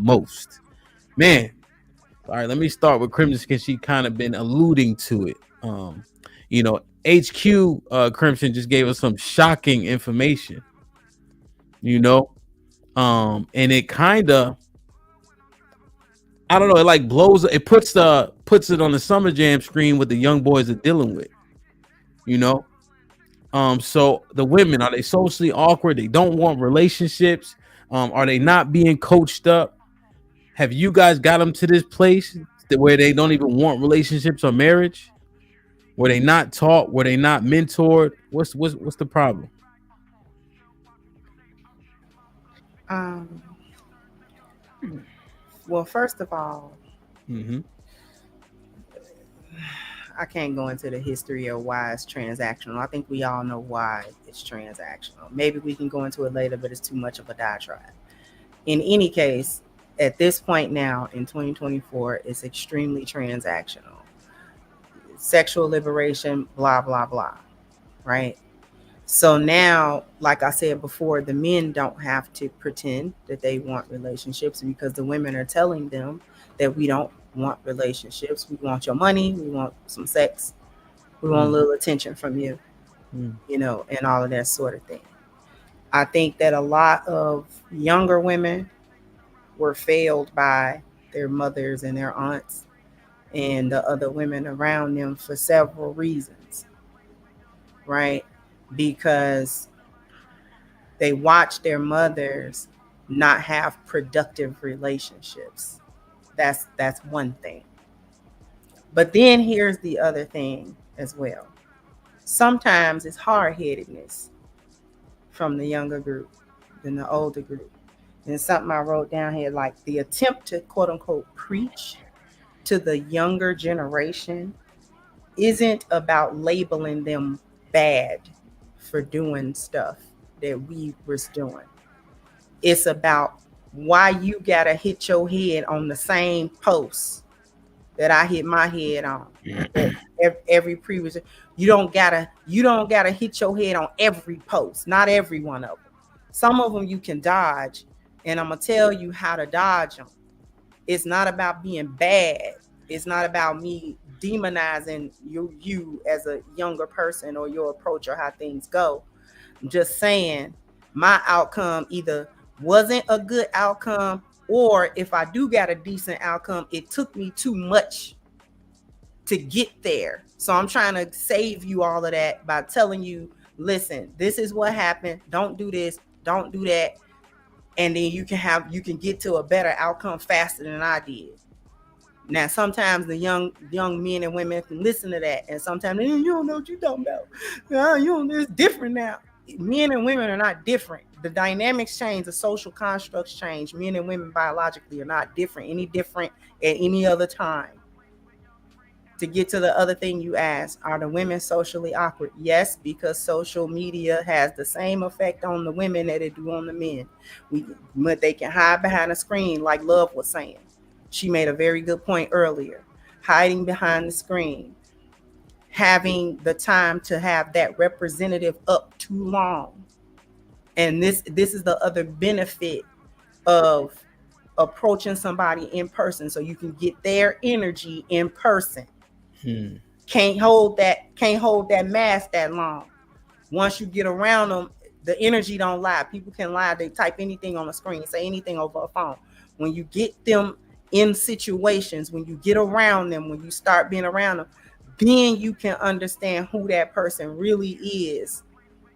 most. Man, all right, let me start with Crimson because she kind of been alluding to it. You know, HQ Crimson just gave us some shocking information. You know, and it kind of, I don't know, it like blows, it puts it on the Summer Jam screen what the young boys are dealing with. You know, so the women, are they socially awkward? They don't want relationships. Are they not being coached up? Have you guys got them to this place where they don't even want relationships or marriage? Were they not taught? Were they not mentored? What's the problem? Um, well, first of all, Mm-hmm. I can't go into the history of why it's transactional. I think we all know why it's transactional. Maybe we can go into it later, but it's too much of a diatribe. In any case, at this point now in 2024, it's extremely transactional. Sexual liberation, blah, blah, blah, right? So now, like I said before, the men don't have to pretend that they want relationships because the women are telling them that we don't want relationships. We want your money. We want some sex. We want a Mm-hmm. little attention from you, you know, and all of that sort of thing. I think that a lot of younger women were failed by their mothers and their aunts and the other women around them for several reasons, right? Because they watch their mothers not have productive relationships. That's one thing. But then here's the other thing as well. Sometimes it's hard-headedness from the younger group than the older group. And something I wrote down here, like the attempt to quote unquote preach to the younger generation isn't about labeling them bad for doing stuff that we was doing. It's about why you gotta hit your head on the same post that I hit my head on. That every previous, you don't gotta hit your head on every post. Not every one of them. Some of them you can dodge, and I'm gonna tell you how to dodge them. It's not about being bad. It's not about me demonizing you as a younger person or your approach or how things go. I'm just saying my outcome either wasn't a good outcome, or if I do got a decent outcome, it took me too much to get there. So I'm trying to save you all of that by telling you, listen, this is what happened. Don't do this. Don't do that. And then you can get to a better outcome faster than I did. Now, sometimes the young men and women can listen to that, and sometimes you don't know what you're talking about. You don't. It's different now. Men and women are not different. The dynamics change, the social constructs change. Men and women biologically are not different, any different at any other time. To get to the other thing you asked, are the women socially awkward? Yes, because social media has the same effect on the women that it do on the men. But they can hide behind a screen, like Love was saying. She made a very good point earlier. Hiding behind the screen, having the time to have that representative up too long. And this is the other benefit of approaching somebody in person, so you can get their energy in person. Hmm. Can't hold that mask that long. Once you get around them, the energy don't lie. People can lie. They type anything on the screen, say anything over a phone. When you get them in situations, when you get around them, when you start being around them, then you can understand who that person really is.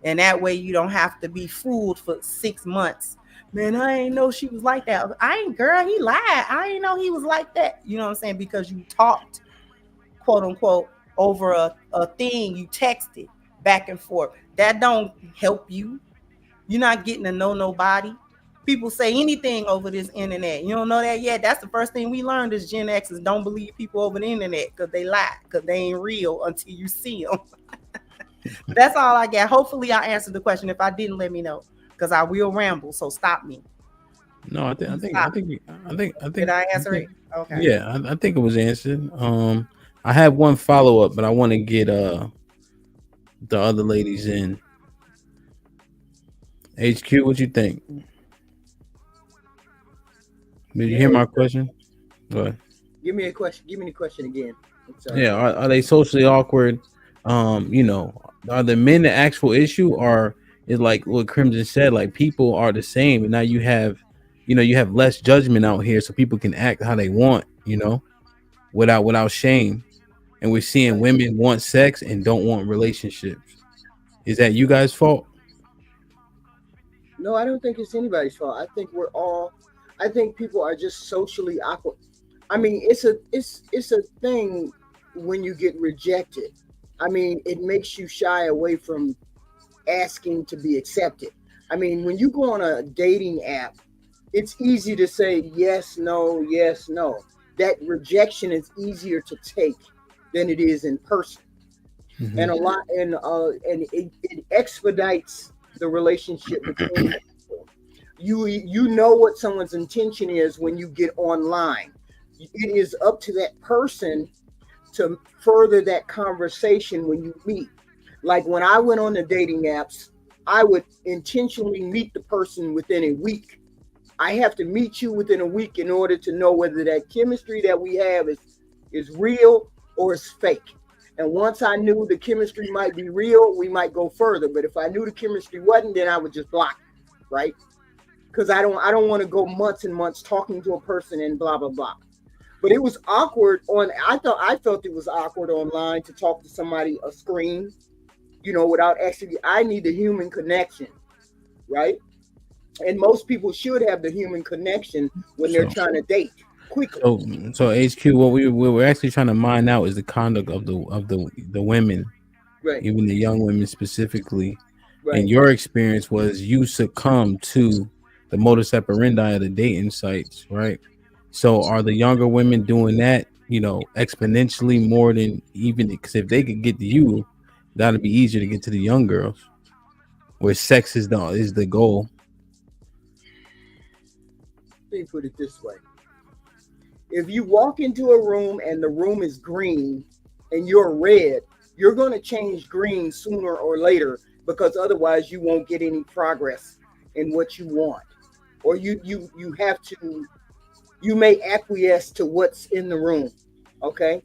And that way you don't have to be fooled for 6 months. Man, I ain't know she was like that. I ain't, girl, he lied. I ain't know he was like that. You know what I'm saying? Because you talked, quote unquote, over a thing, you texted back and forth. That don't help you. You're not getting to know nobody. People say anything over this internet. You don't know that yet? That's the first thing we learned as Gen X's. Don't believe people over the internet because they lie, because they ain't real until you see them. That's all I got. Hopefully I answered the question. If I didn't, let me know, because I will ramble. So stop me. No, I Did think, I answer it? Okay. yeah, I think it was answered. I have one follow up, but I want to get the other ladies in. HQ, what you think? Did you hear Hey, my question? Go ahead. give me a question. Give me the question again. I'm sorry. Yeah, are they socially awkward? Are the men the actual issue, or is like what Crimson said, like people are the same, and now you have less judgment out here, so people can act how they want, without shame. And we're seeing Right. women want sex and don't want relationships. Is that you guys' fault? No, I don't think it's anybody's fault. I think we're all. I think people are just socially awkward. I mean, it's a thing when you get rejected. I mean, it makes you shy away from asking to be accepted. I mean, when you go on a dating app, it's easy to say yes, no, yes, no. That rejection is easier to take than it is in person, Hmm. and it expedites the relationship between people. You know what someone's intention is when you get online. It is up to that person to further that conversation when you meet. Like when I went on the dating apps, I would intentionally meet the person within a week. I have to meet you within a week in order to know whether that chemistry that we have is real or is fake. And once I knew the chemistry might be real, we might go further. But if I knew the chemistry wasn't, then I would just block, right? Because I don't want to go months and months talking to a person and blah blah blah. But it was awkward on. I felt it was awkward online to talk to somebody a screen, without actually. I need the human connection, right? And most people should have the human connection when they're So, trying to date quickly. so HQ, what we're actually trying to mine out is the conduct of the women, Right, even the young women specifically. And right. your experience was you succumb to the modus operandi of the dating sites, right? So are the younger women doing that, exponentially more than even because if they could get to you, that'd be easier to get to the young girls, where sex is the goal. Let me put it this way: if you walk into a room and the room is green and you're red, you're going to change green sooner or later because otherwise you won't get any progress in what you want, or you have to you may acquiesce to what's in the room. Okay,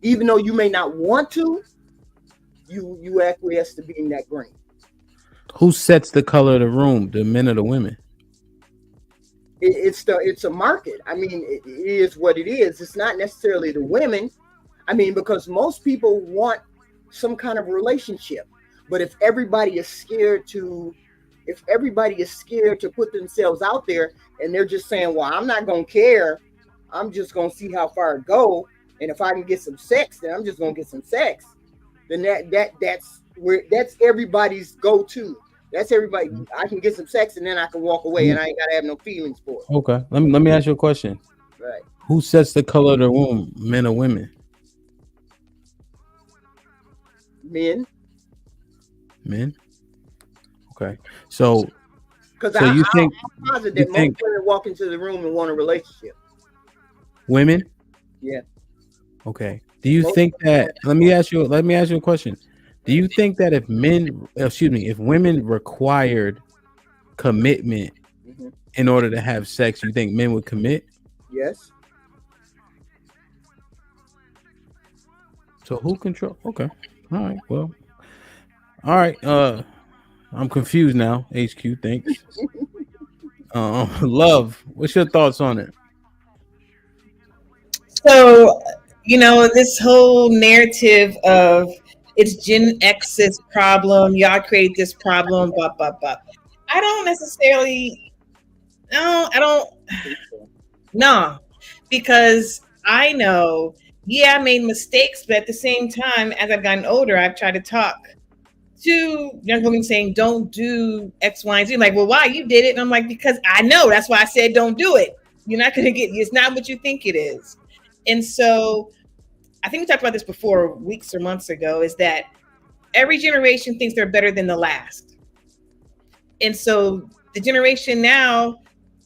even though you may not want to, you acquiesce to being that green. Who sets the color of the room, the men or the women? It's a market. I mean, it is what it is. It's not necessarily the women. I mean, because most people want some kind of relationship, but if everybody is scared to put themselves out there, and they're just saying, "Well, I'm not gonna care. I'm just gonna see how far it go, and if I can get some sex, then I'm just gonna get some sex." Then that's everybody's go-to. That's everybody. I can get some sex, and then I can walk away, and I ain't gotta have no feelings for it. Okay, let me ask you a question. Right? Who sets the color of the room, men or women? Men, Men. Okay, so because so you think I'm positive you that most think women walk into the room and want a relationship. women? Yeah. Okay. Do you Most think women that? Let me ask you a question. Do you think that if women required commitment hmm in order to have sex, you think men would commit? Yes. So who control? Okay. All right. Well. All right. I'm confused now. HQ. Thanks. Love. What's your thoughts on it? So, this whole narrative of it's Gen X's problem, y'all created this problem, blah, blah, blah. I don't necessarily, no, I don't, no, because I know, yeah, I made mistakes, but at the same time, as I've gotten older, I've tried to talk to young women saying, don't do X, Y, and Z. Like, well, why? You did it. And I'm like, because I know. That's why I said don't do it. You're not going to get, it's not what you think it is. And so I think we talked about this before, weeks or months ago, is that every generation thinks they're better than the last. And so the generation now,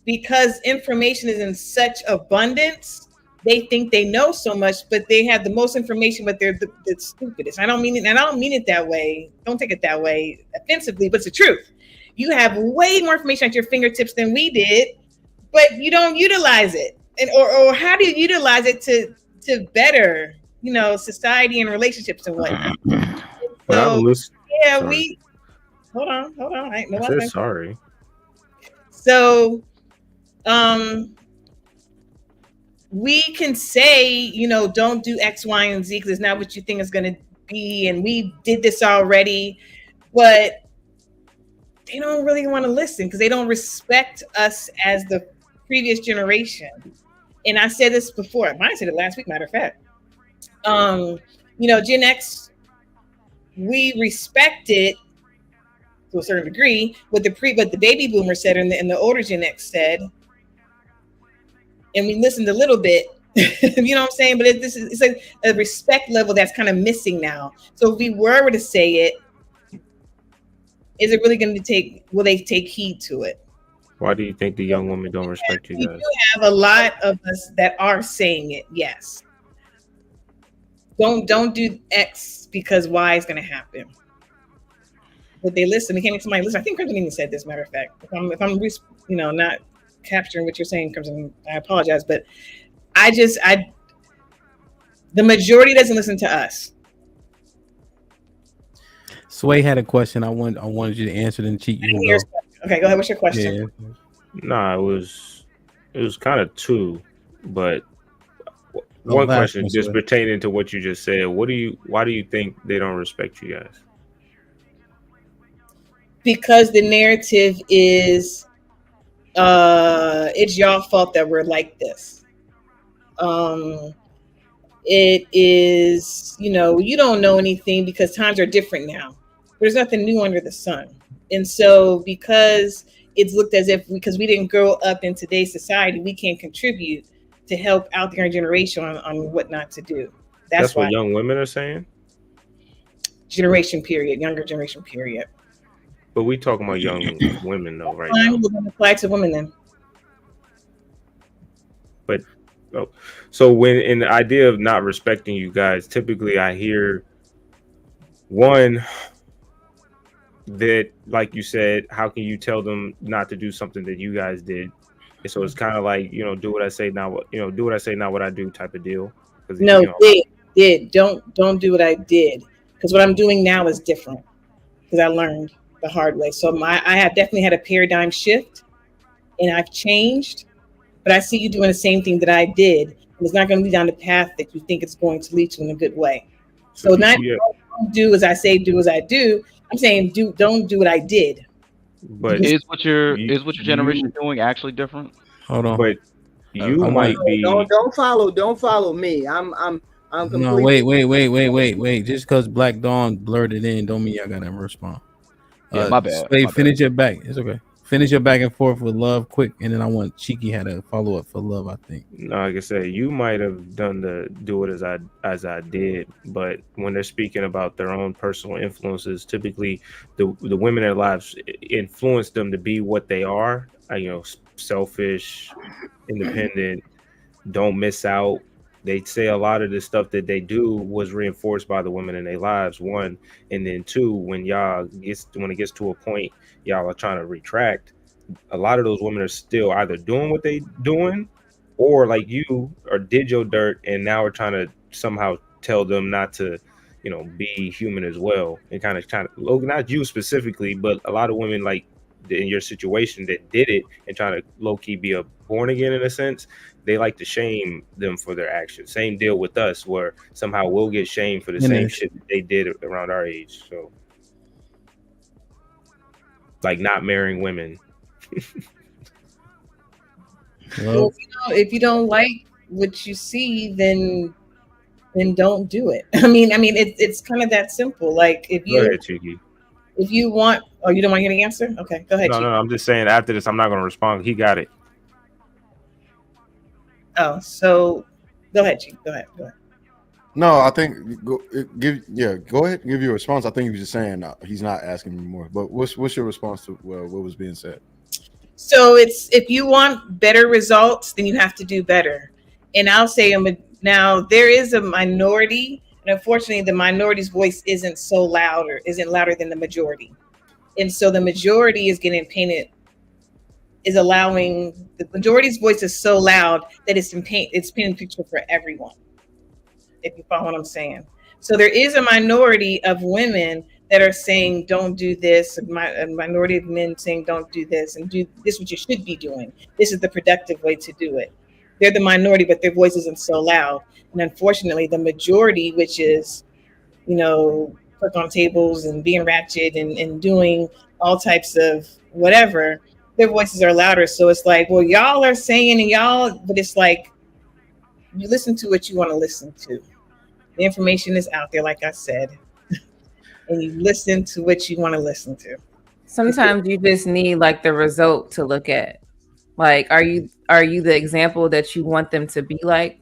because information is in such abundance, they think they know so much, but they have the most information, but they're the stupidest. I don't mean it, and I don't mean it that way. Don't take it that way offensively, but it's the truth. You have way more information at your fingertips than we did, but you don't utilize it, and or how do you utilize it to better, society and relationships and whatnot. But I So was yeah, sorry. we hold on. I said sorry. So we can say, don't do X, Y, and Z because it's not what you think it's going to be, and we did this already, but they don't really want to listen because they don't respect us as the previous generation. And I said this before. I might have said it last week, matter of fact. Gen X, we respect it to a certain degree, but the baby boomer said and the older Gen X said, and we listened a little bit. You know what I'm saying? But it's like a respect level that's kind of missing now. So if we were to say it, is it really going to will they take heed to it? Why do you think the young women don't respect you guys? We do have a lot of us that are saying it, yes. Don't do X because Y is going to happen. But they listen. They can't make somebody listen. I think Crimson even said this, matter of fact. If I'm not capturing what you're saying, Crimson, I apologize. But the majority doesn't listen to us. Sway had a question. I wanted you to answer it and cheat you. Okay, go ahead. What's your question? Yeah. Nah, it was kind of two, but one question just pertaining to what you just said. Why do you think they don't respect you guys? Because the narrative is it's y'all fault that we're like this. It is, you don't know anything because times are different now. There's nothing new under the sun. And so because it's looked as if because we didn't grow up in today's society, we can't contribute to help out the younger generation on what not to do. That's what young women are saying? Younger generation period. But we talking about young women though, right now. We're going to apply to women then. But so when in the idea of not respecting you guys, typically I hear one that, like you said, how can you tell them not to do something that you guys did? And so it's kind of like, do what I say, not what do what I say, not what I do type of deal. No, did don't do what I did because what I'm doing now is different because I learned the hard way. So I have definitely had a paradigm shift and I've changed, but I see you doing the same thing that I did. And it's not going to lead down the path that you think it's going to lead to in a good way. So not don't do as I say, do as I do. I'm saying don't do what I did. But is what your generation doing actually different? Hold on. But you might be. Don't follow me. I'm completely. No, wait. Just because Black Dawn blurred it in, don't mean y'all gotta respond. Yeah, my bad. Finish your back. It's okay. Finish your back and forth with Love quick, and then I want Cheeky had a follow up for Love. I think. No, like I said, you might have done do it as I did, but when they're speaking about their own personal influences, typically the women in their lives influence them to be what they are. Selfish, independent, don't miss out. They say a lot of the stuff that they do was reinforced by the women in their lives, one, and then two, when it gets to a point y'all are trying to retract, a lot of those women are still either doing what they doing or like you or did your dirt and now we're trying to somehow tell them not to, be human as well, and kind of not you specifically, but a lot of women like in your situation that did it and trying to low-key be a born again in a sense, they like to shame them for their actions. Same deal with us where somehow we'll get shamed for the same shit that they did around our age. So like not marrying women. Well, if you don't like what you see, then don't do it. I mean it's kind of that simple. Like if you go ahead, Cheeky. If you want, you don't want to hear the answer? Okay, go ahead. No, I'm just saying after this, I'm not going to respond. He got it. Oh, so go ahead, Chief. Go ahead. No, I think go ahead, give your response. I think he was just saying he's not asking me more. But what's your response to what was being said? So it's if you want better results, then you have to do better. And I'll say now there is a minority. And unfortunately, the minority's voice isn't louder than the majority. And so the majority is getting painted is allowing the majority's voice is so loud that it's painting a picture for everyone. If you follow what I'm saying. So there is a minority of women that are saying don't do this, a minority of men saying don't do this, and do this what you should be doing. This is the productive way to do it. They're the minority, but their voice isn't so loud. And unfortunately, the majority, which is, click on tables and being ratchet and doing all types of whatever, their voices are louder. So it's like, well, y'all are saying and y'all, but it's like you listen to what you want to listen to. The information is out there, like I said, and you listen to what you want to listen to. Sometimes you just need like the result to look at. Like, are you the example that you want them to be like?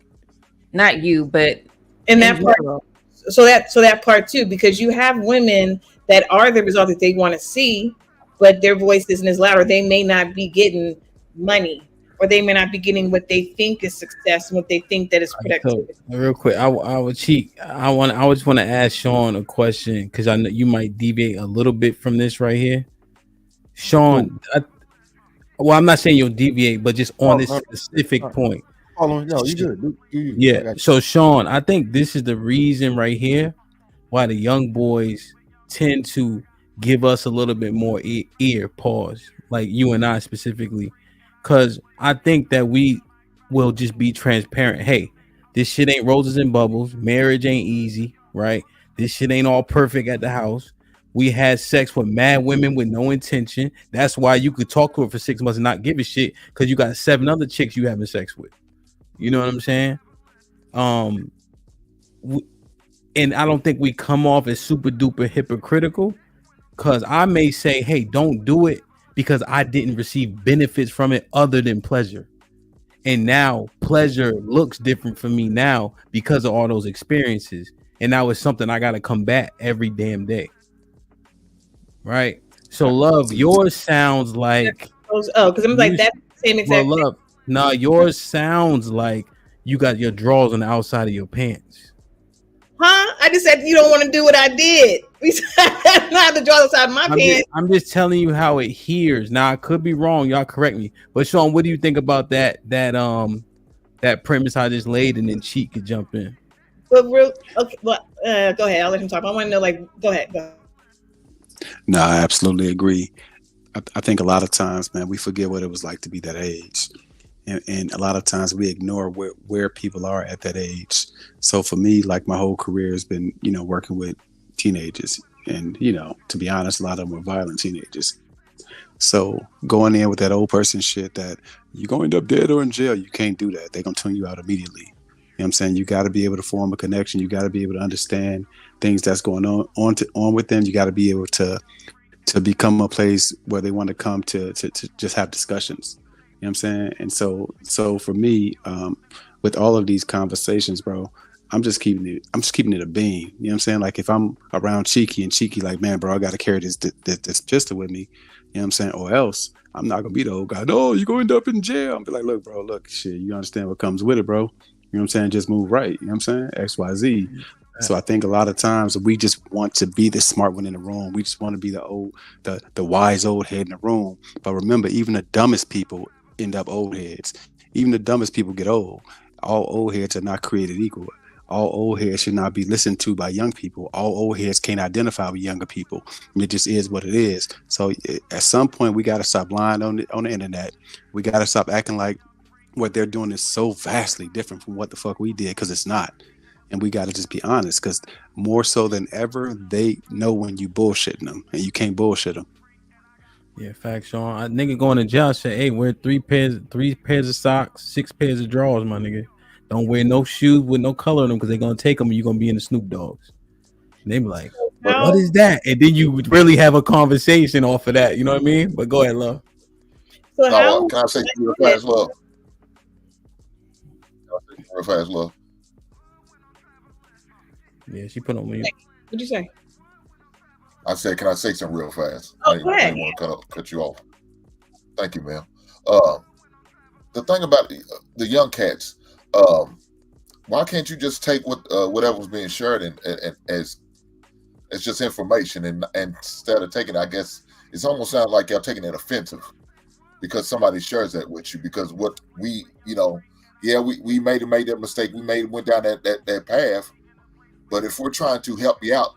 Not you, but in that part. So that part too, because you have women that are the result that they want to see, but their voice isn't as loud, or they may not be getting money, or they may not be getting what they think is success and what they think that is productivity. So, real quick, I would cheat. I just want to ask Sean a question because I know you might deviate a little bit from this right here. Sean, I'm not saying you'll deviate, but just on this specific point. No, you good. Yeah. So Sean, I think this is the reason right here why the young boys tend to give us a little bit more ear pause, like you and I specifically. Because I think that we will just be transparent. Hey, this shit ain't roses and bubbles. Marriage ain't easy, right? This shit ain't all perfect at the house. We had sex with mad women with no intention. That's why you could talk to her for 6 months and not give a shit because you got 7 other chicks you having sex with. You know what I'm saying? And I don't think we come off as super duper hypocritical because I may say, hey, don't do it, because I didn't receive benefits from it other than pleasure. And now pleasure looks different for me now because of all those experiences. And now it's something I got to combat every damn day. Right? So, love, yours sounds like... Oh, because I'm like, that's the same exact thing. Love, no, yours sounds like you got your drawers on the outside of your pants. Huh? I just said you don't want to do what I did. We not the drawers outside my pants. I'm just telling you how it hears. Now I could be wrong. Y'all correct me. But Sean, what do you think about that premise I just laid, and then Cheat could jump in? But okay. Well, go ahead. I'll let him talk. I want to know. Like, go ahead. No, I absolutely agree. I think a lot of times, man, we forget what it was like to be that age. And a lot of times we ignore where people are at that age. So for me, like my whole career has been, working with teenagers. And, to be honest, a lot of them were violent teenagers. So going in with that old person shit that you're going to end up dead or in jail, you can't do that. They're going to tune you out immediately. You know what I'm saying? You got to be able to form a connection. You got to be able to understand things that's going on with them. You got to be able to become a place where they want to come to just have discussions. You know what I'm saying? And so for me, with all of these conversations, bro, I'm just keeping it a beam. You know what I'm saying? Like if I'm around Cheeky and Cheeky like, man, bro, I got to carry this pistol with me. You know what I'm saying? Or else I'm not going to be the old guy. No, you're going to end up in jail. I'm be like, look, bro, shit, you understand what comes with it, bro. You know what I'm saying? Just move right. You know what I'm saying? XYZ. So I think a lot of times we just want to be the smart one in the room. We just want to be the wise old head in the room. But remember, even the dumbest people end up old heads. Even the dumbest people get old. All old heads are not created equal. All old heads should not be listened to by young people. All old heads can't identify with younger people. It just is what it is. So at some point, we got to stop lying on the internet. We got to stop acting like what they're doing is so vastly different from what the fuck we did, because it's not. And we got to just be honest, because more so than ever, they know when you bullshitting them, and you can't bullshit them. Yeah, facts, Sean. A nigga going to jail say, hey, wear 3 pairs of socks, 6 pairs of drawers, my nigga. Don't wear no shoes with no color in them, because they're going to take them and you're going to be in the Snoop Dogs. And they be like, what is that? And then you would really have a conversation off of that. You know what I mean? But go ahead, love. So can I say real fast, love? Real fast, love. Yeah, she put on me. What'd you say? I said, can I say something real fast? Oh, I didn't want to cut you off. Thank you, ma'am. The thing about the young cats, why can't you just take whatever's being shared and as just information, and instead of taking, I guess it's almost sounds like y'all taking it offensive, because somebody shares that with you. Because what we, we made that mistake. We went down that path. But if we're trying to help you out,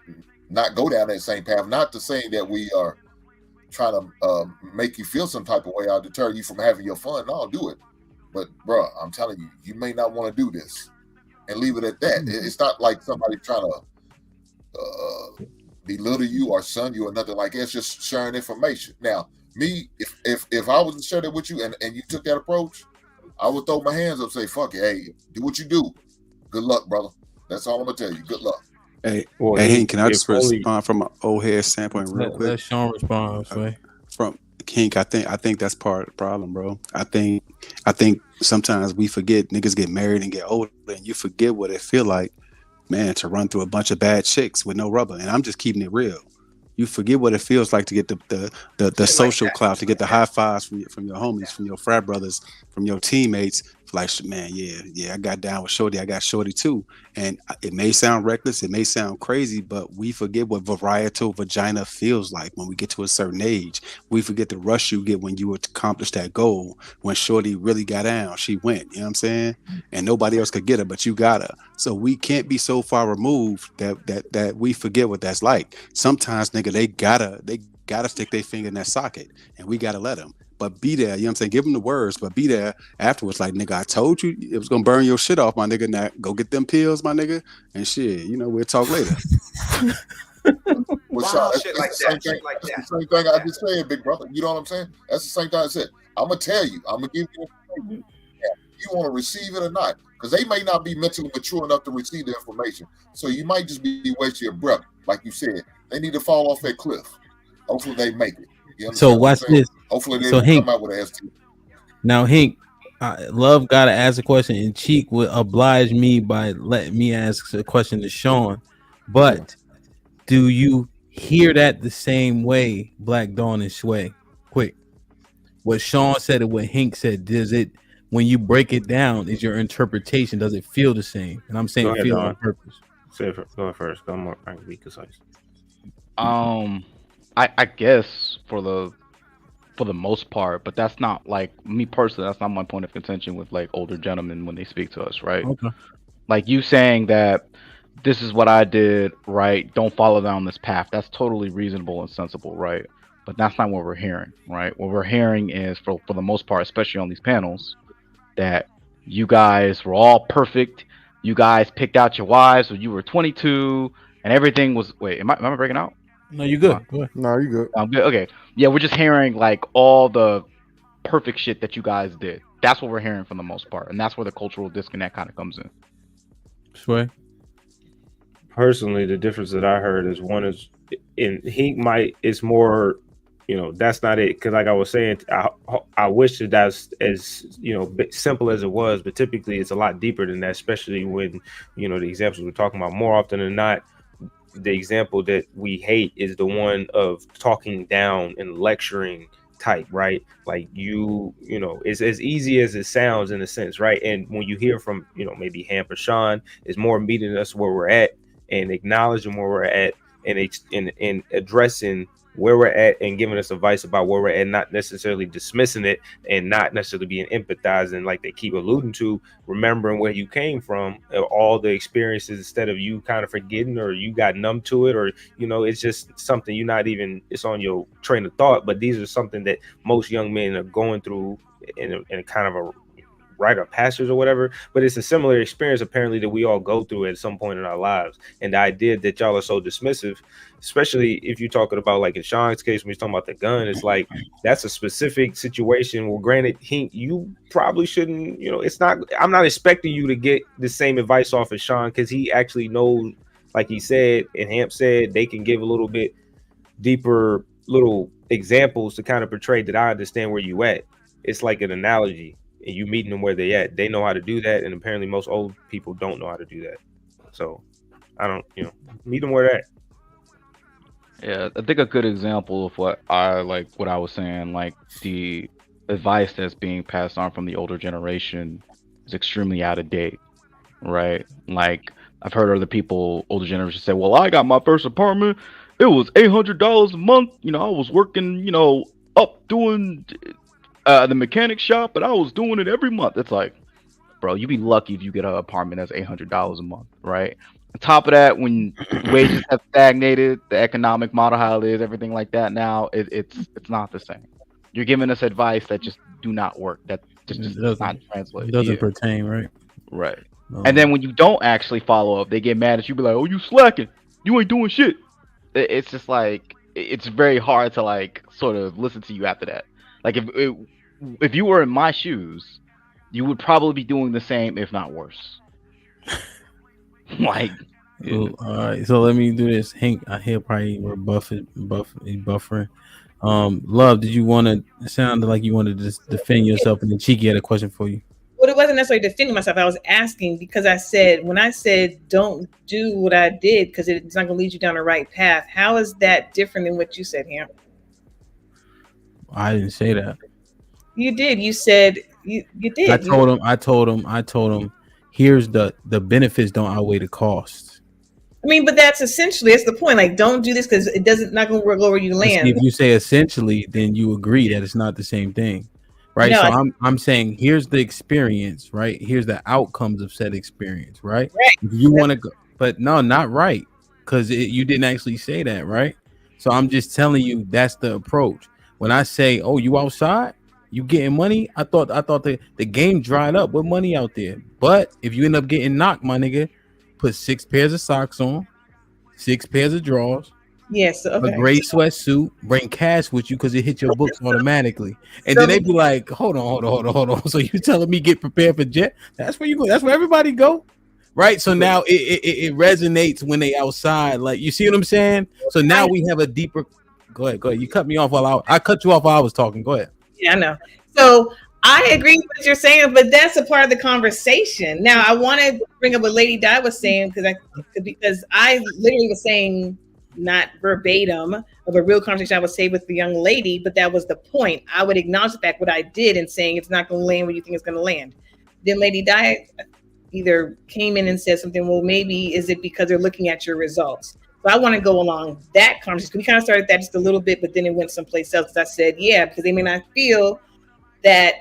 not go down that same path, not to saying that we are trying to make you feel some type of way or deter you from having your fun. No, do it. But bro, I'm telling you, you may not want to do this, and leave it at that. It's not like somebody trying to belittle you or son you or nothing like that. It's just sharing information. Now, me, if I was to share that with you and you took that approach, I would throw my hands up, say, "Fuck it, hey, do what you do. Good luck, brother." That's all I'm gonna tell you. Good luck. Hey, Hank, can I just respond from an old head standpoint real quick? Let Sean respond. From Hank, I think that's part of the problem, bro. I think sometimes we forget niggas get married and get older, and you forget what it feel like, man, to run through a bunch of bad chicks with no rubber. And I'm just keeping it real. You forget what it feels like to get the social clout, to get the high fives from your homies, from your frat brothers, from your teammates. Like, man, yeah, I got down with Shorty. I got Shorty too. And it may sound reckless, it may sound crazy, but we forget what varietal vagina feels like when we get to a certain age. We forget the rush you get when you accomplish that goal. When Shorty really got down, she went. You know what I'm saying? And nobody else could get her, but you got her. So we can't be so far removed that we forget what that's like. Sometimes, nigga, they gotta stick their finger in that socket, and we gotta let them. But be there, you know what I'm saying? Give them the words, but be there afterwards. Like, nigga, I told you it was gonna burn your shit off, my nigga. Now go get them pills, my nigga, and shit. We'll talk later. Well, Sean, that's the same thing I just said, big brother. You know what I'm saying? That's the same thing I said. I'm gonna tell you. I'm gonna give you information. You want to receive it or not? Because they may not be mentally mature enough to receive the information. So you might just be wasting your breath, like you said. They need to fall off that cliff. Hopefully they make it. So watch this. Hopefully they don't come out with an ST. Now, Hank, Love gotta ask a question, and Cheek would oblige me by letting me ask a question to Sean. But do you hear that the same way, Black Dawn and Sway? Quick, what Sean said and what Hank said. Does it, when you break it down, is your interpretation? Does it feel the same? And I'm saying feel on purpose. Go first. Go more. I can be concise. I guess for the most part, but that's not like me personally. That's not my point of contention with like older gentlemen when they speak to us, right? Okay. Like you saying that this is what I did, right? Don't follow down this path. That's totally reasonable and sensible, right? But that's not what we're hearing, right? What we're hearing is for the most part, especially on these panels, that you guys were all perfect. You guys picked out your wives when you were 22, and everything was. Wait, am I breaking out? No, you good. Go ahead. No, you good. I'm good. Okay. Yeah, we're just hearing like all the perfect shit that you guys did. That's what we're hearing for the most part, and that's where the cultural disconnect kind of comes in. Sway. Personally, the difference that I heard is one is it's more, that's not it. Because like I was saying, I wish that's as simple as it was, but typically it's a lot deeper than that. Especially when the examples we're talking about. More often than not, the example that we hate is the one of talking down and lecturing type, right? Like it's as easy as it sounds in a sense, right? And when you hear from maybe Hamp or Sean, is more meeting us where we're at and acknowledging where we're at and addressing where we're at and giving us advice about where we're at, not necessarily dismissing it and not necessarily being empathizing like they keep alluding to, remembering where you came from, all the experiences, instead of you kind of forgetting or you got numb to it, or it's just something you're not even, it's on your train of thought. But these are something that most young men are going through in a kind of a rite of passage or whatever, but it's a similar experience apparently that we all go through at some point in our lives. And the idea that y'all are so dismissive, especially if you're talking about like in Sean's case when he's talking about the gun, it's like that's a specific situation. Well, granted, you probably shouldn't, it's not, I'm not expecting you to get the same advice off of Sean, because he actually knows, like he said and Hamp said, they can give a little bit deeper little examples to kind of portray that I understand where you at. It's like an analogy. And you meeting them where they at. They know how to do that, and apparently most old people don't know how to do that. So I don't, meet them where they're at. Yeah, I think a good example of what I was saying, like the advice that's being passed on from the older generation is extremely out of date, right? Like I've heard other people, older generation, say, "Well, I got my first apartment. It was $800 a month. I was working, up doing the mechanic shop, but I was doing it every month. It's like, bro, you'd be lucky if you get an apartment that's $800 a month, right? On top of that, when wages have stagnated, the economic model, how it is, everything like that now, it's not the same. You're giving us advice that just do not work. That just does not translate. It doesn't pertain, right? Right. And then when you don't actually follow up, they get mad at you. Be like, "Oh, you slacking? You ain't doing shit." It's just like it's very hard to like sort of listen to you after that. Like if you were in my shoes, you would probably be doing the same, if not worse. Like, all right. So let me do this. Hank, I hear probably we're buffering. Love, did you want to sound like you wanted to just defend yourself, and then Cheeky had a question for you? Well, it wasn't necessarily defending myself. I was asking because when I said don't do what I did because it's not going to lead you down the right path. How is that different than what you said here? I didn't say that. You did. You said you did. I told him. Here's the benefits don't outweigh the costs. I mean, but that's the point. Like, don't do this because it doesn't not going to go where you land. If you say essentially, then you agree that it's not the same thing. Right. No, so I'm saying here's the experience, right? Here's the outcomes of said experience, right? Right. If you want to go, but no, not right. Because you didn't actually say that, right? So I'm just telling you that's the approach. When I say, oh, you outside, you getting money? I thought the game dried up with money out there. But if you end up getting knocked, my nigga, put 6 pairs of socks on, 6 pairs of drawers. Yes, okay. A gray sweatsuit, bring cash with you because it hit your books automatically. And then they be like, hold on. So you telling me get prepared for jet? That's where you go. That's where everybody go. Right. So now it resonates when they outside. Like, you see what I'm saying? So now we have a deeper. Go ahead. You cut me off while I cut you off while I was talking. Go ahead. Yeah, I know. So I agree with what you're saying, but that's a part of the conversation. Now I want to bring up what Lady Di was saying because I literally was saying, not verbatim of a real conversation I would say with the young lady, but that was the point. I would acknowledge the fact what I did in saying it's not going to land where you think it's going to land. Then Lady Di either came in and said something, well, maybe is it because they're looking at your results? So I want to go along that conversation. We kind of started that just a little bit, but then it went someplace else. I said, yeah, because they may not feel that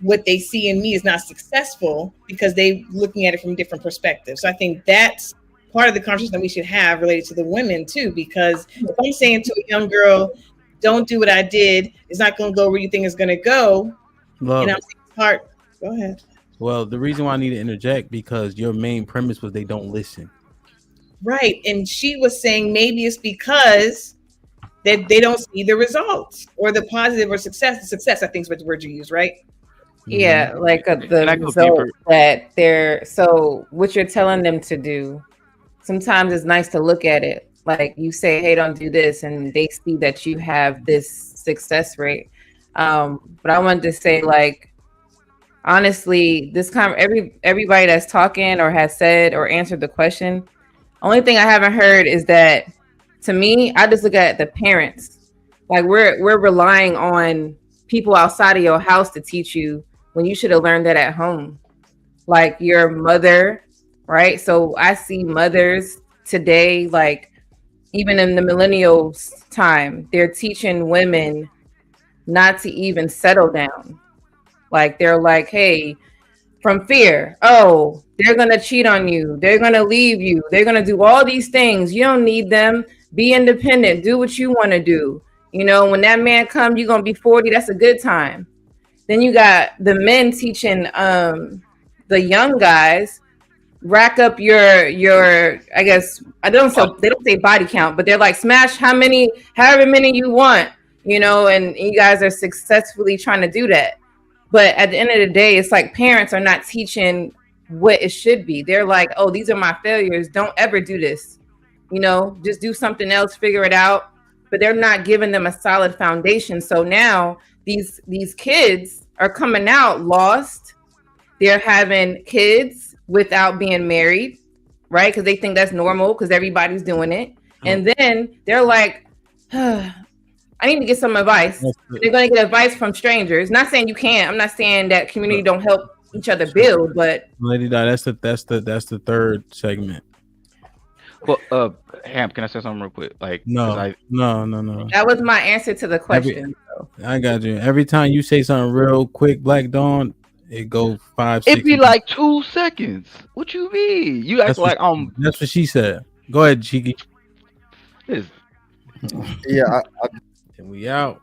what they see in me is not successful because they're looking at it from different perspectives. So I think that's part of the conversation that we should have related to the women too, because if I'm saying to a young girl, don't do what I did, it's not going to go where you think it's going to go. Love. Go ahead. Well, the reason why I need to interject because your main premise was they don't listen. Right. And she was saying maybe it's because that they don't see the results or the positive or success. The success, I think is what the word you use, right? Yeah, like the result that they're, so what you're telling them to do, sometimes it's nice to look at it. Like you say, hey, don't do this. And they see that you have this success rate. But I wanted to say, like, honestly, this kind of everybody that's talking or has said or answered the question, only thing I haven't heard is that, to me, I just look at the parents. Like we're relying on people outside of your house to teach you when you should have learned that at home. Like your mother, right? So I see mothers today, like even in the millennials time, they're teaching women not to even settle down. Like they're like, hey, from fear, oh, they're going to cheat on you. They're going to leave you. They're going to do all these things. You don't need them. Be independent. Do what you want to do. You know, when that man comes, you're going to be 40. That's a good time. Then you got the men teaching the young guys, rack up your I guess, they don't say body count, but they're like, smash however many you want, you know, and you guys are successfully trying to do that. But at the end of the day, it's like parents are not teaching what it should be. They're like, oh, these are my failures. Don't ever do this. You know, just do something else, figure it out. But they're not giving them a solid foundation. So now these kids are coming out lost. They're having kids without being married, right? Because they think that's normal because everybody's doing it. And then they're like, I need to get some advice. They're going to get advice from strangers. Not saying you can't. I'm not saying that community don't help each other build, but Lady Di, that's the third segment. Well, Ham, can I say something real quick? Like, No. That was my answer to the question. I got you. Every time you say something real quick, Black Dawn, it go 5 It'd 6 be like 2 seconds. What you mean? You act like That's what she said. Go ahead, Cheeky. Yeah, And we out.